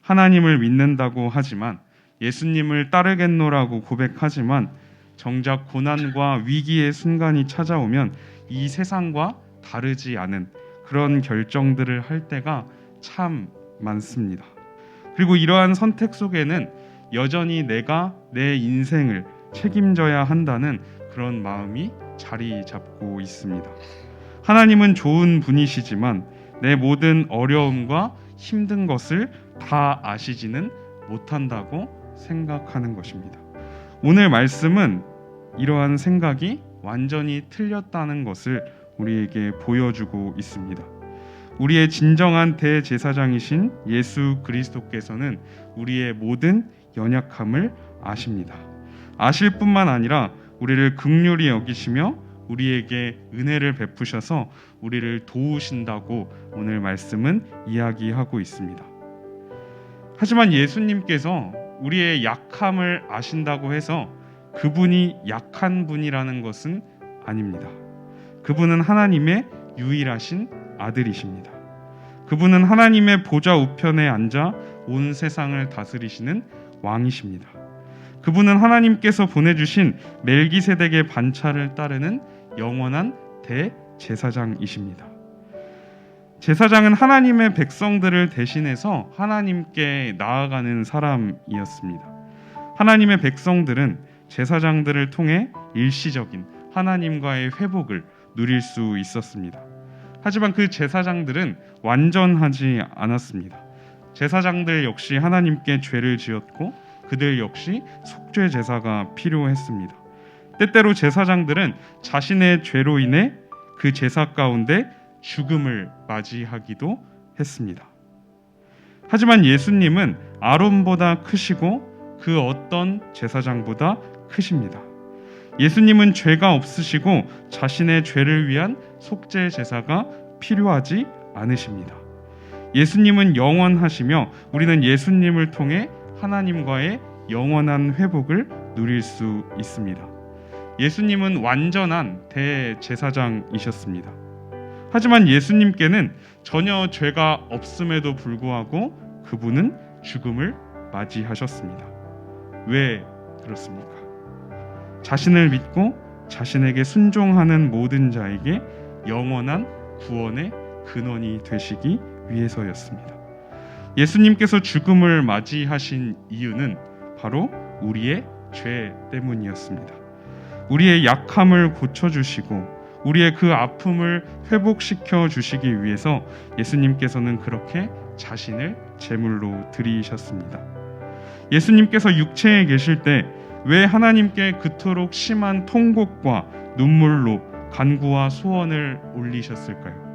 하나님을 믿는다고 하지만, 예수님을 따르겠노라고 고백하지만 정작 고난과 위기의 순간이 찾아오면 이 세상과 다르지 않은 그런 결정들을 할 때가 참 많습니다. 그리고 이러한 선택 속에는 여전히 내가 내 인생을 책임져야 한다는 그런 마음이 자리 잡고 있습니다. 하나님은 좋은 분이시지만 내 모든 어려움과 힘든 것을 다 아시지는 못한다고 생각하는 것입니다. 오늘 말씀은 이러한 생각이 완전히 틀렸다는 것을 우리에게 보여주고 있습니다. 우리의 진정한 대제사장이신 예수 그리스도께서는 우리의 모든 연약함을 아십니다. 아실 뿐만 아니라 우리를 긍휼히 여기시며 우리에게 은혜를 베푸셔서 우리를 도우신다고 오늘 말씀은 이야기하고 있습니다. 하지만 예수님께서 우리의 약함을 아신다고 해서 그분이 약한 분이라는 것은 아닙니다. 그분은 하나님의 유일하신 아들이십니다. 그분은 하나님의 보좌 우편에 앉아 온 세상을 다스리시는 왕이십니다. 그분은 하나님께서 보내주신 멜기세덱의 반차를 따르는 영원한 대제사장이십니다. 제사장은 하나님의 백성들을 대신해서 하나님께 나아가는 사람이었습니다. 하나님의 백성들은 제사장들을 통해 일시적인 하나님과의 회복을 누릴 수 있었습니다. 하지만 그 제사장들은 완전하지 않았습니다. 제사장들 역시 하나님께 죄를 지었고 그들 역시 속죄 제사가 필요했습니다. 때때로 제사장들은 자신의 죄로 인해 그 제사 가운데 죽음을 맞이하기도 했습니다. 하지만 예수님은 아론보다 크시고 그 어떤 제사장보다 크십니다. 예수님은 죄가 없으시고 자신의 죄를 위한 속죄 제사가 필요하지 않으십니다. 예수님은 영원하시며 우리는 예수님을 통해 하나님과의 영원한 회복을 누릴 수 있습니다. 예수님은 완전한 대제사장이셨습니다. 하지만 예수님께는 전혀 죄가 없음에도 불구하고 그분은 죽음을 맞이하셨습니다. 왜 그렇습니까? 자신을 믿고 자신에게 순종하는 모든 자에게 영원한 구원의 근원이 되시기 위해서였습니다. 예수님께서 죽음을 맞이하신 이유는 바로 우리의 죄 때문이었습니다. 우리의 약함을 고쳐주시고 우리의 그 아픔을 회복시켜 주시기 위해서 예수님께서는 그렇게 자신을 제물로 드리셨습니다. 예수님께서 육체에 계실 때 왜 하나님께 그토록 심한 통곡과 눈물로 간구와 소원을 올리셨을까요?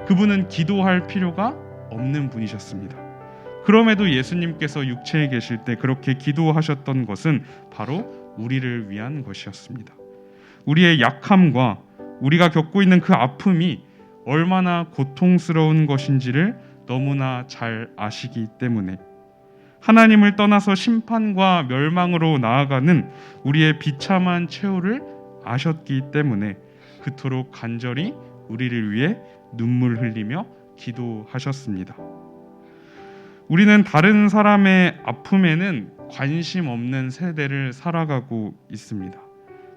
그분은 기도할 필요가 없는 분이셨습니다. 그럼에도 예수님께서 육체에 계실 때 그렇게 기도하셨던 것은 바로 우리를 위한 것이었습니다. 우리의 약함과 우리가 겪고 있는 그 아픔이 얼마나 고통스러운 것인지를 너무나 잘 아시기 때문에 하나님을 떠나서 심판과 멸망으로 나아가는 우리의 비참한 최후를 아셨기 때문에 그토록 간절히 우리를 위해 눈물 흘리며 기도하셨습니다. 우리는 다른 사람의 아픔에는 관심 없는 세대를 살아가고 있습니다.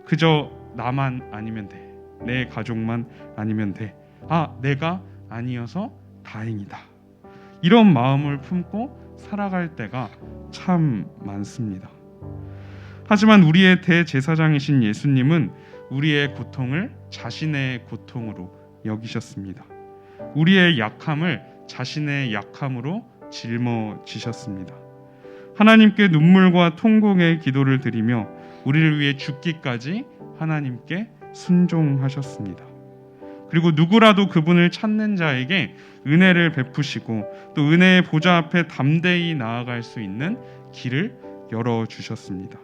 그저 나만 아니면 돼. 내 가족만 아니면 돼. 내가 아니어서 다행이다. 이런 마음을 품고 살아갈 때가 참 많습니다. 하지만 우리의 대제사장이신 예수님은 우리의 고통을 자신의 고통으로 여기셨습니다. 우리의 약함을 자신의 약함으로 짊어지셨습니다. 하나님께 눈물과 통곡의 기도를 드리며 우리를 위해 죽기까지 하나님께 순종하셨습니다. 그리고 누구라도 그분을 찾는 자에게 은혜를 베푸시고 또 은혜의 보좌 앞에 담대히 나아갈 수 있는 길을 열어주셨습니다.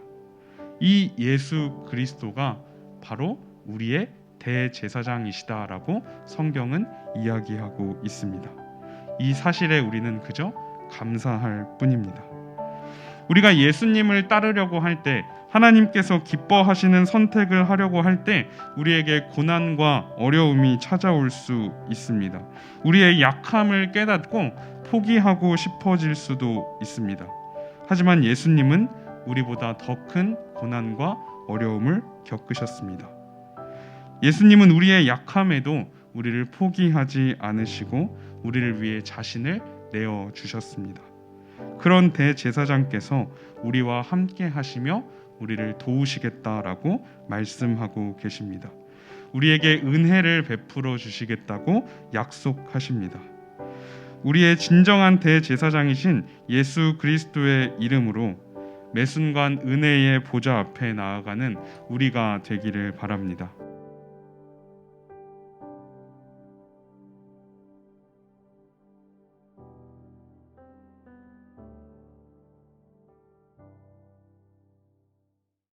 이 예수 그리스도가 바로 우리의 대제사장이시다라고 성경은 이야기하고 있습니다. 이 사실에 우리는 그저 감사할 뿐입니다. 우리가 예수님을 따르려고 할 때 하나님께서 기뻐하시는 선택을 하려고 할 때 우리에게 고난과 어려움이 찾아올 수 있습니다. 우리의 약함을 깨닫고 포기하고 싶어질 수도 있습니다. 하지만 예수님은 우리보다 더 큰 고난과 어려움을 겪으셨습니다. 예수님은 우리의 약함에도 우리를 포기하지 않으시고 우리를 위해 자신을 내어 주셨습니다. 그런 대제사장께서 우리와 함께 하시며 우리를 도우시겠다라고 말씀하고 계십니다. 우리에게 은혜를 베풀어 주시겠다고 약속하십니다. 우리의 진정한 대제사장이신 예수 그리스도의 이름으로 매 순간 은혜의 보좌 앞에 나아가는 우리가 되기를 바랍니다.